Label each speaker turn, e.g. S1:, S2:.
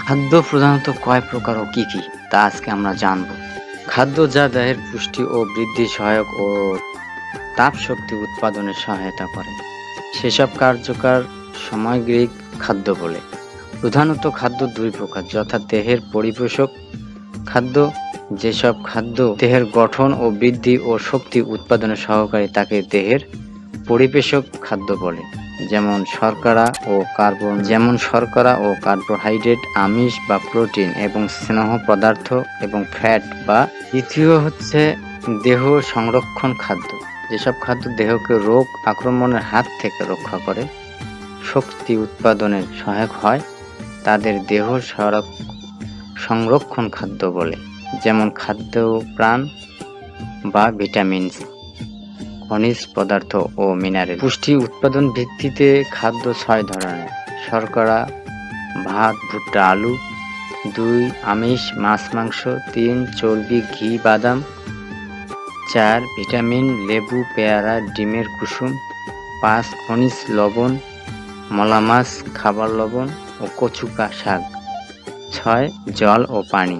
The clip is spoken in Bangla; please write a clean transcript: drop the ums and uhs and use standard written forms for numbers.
S1: খাদ্য প্রধানত কয় প্রকার ও কি কি তা আজকে আমরা জানব। খাদ্য যা দেহের পুষ্টি ও বৃদ্ধি সহায়ক ও তাপ শক্তি উৎপাদনে সহায়তা করে সেসব কার্যকর সামগ্রিক খাদ্য বলে। প্রধানত খাদ্য দুই প্রকার, যথা দেহের পরিপোষক খাদ্য, যেসব খাদ্য দেহের গঠন ও বৃদ্ধি ও শক্তি উৎপাদনে সহকারী তাকে দেহের পরিপোষক খাদ্য বলে, যেমন শর্করা ও কার্বোহাইড্রেট, আমিষ বা প্রোটিন এবং স্নেহ পদার্থ এবং ফ্যাট। বা দ্বিতীয় হচ্ছে দেহ সংরক্ষণ খাদ্য, যেসব খাদ্য দেহকে রোগ আক্রমণের হাত থেকে রক্ষা করে, শক্তি উৎপাদনে সহায়ক হয়, তাদের দেহ সংরক্ষণ খাদ্য বলে, যেমন খাদ্য প্রাণ বা ভিটামিন, খনিজ পদার্থ ও মিনারেল। পুষ্টি উৎপাদন ভিত্তিতে খাদ্য 6 ধরনের: শর্করা, ভাত, ভুট্টা, আলু; 2 আমিষ, মাছ, মাংস; 3 চর্বি, ঘি, বাদাম; 4 ভিটামিন, লেবু, পেয়ারা, ডিমের কুসুম; 5 খনিজ লবণ, মলা মাছ, খাবার লবণ ও কচু শাক; 6 জল ও পানি।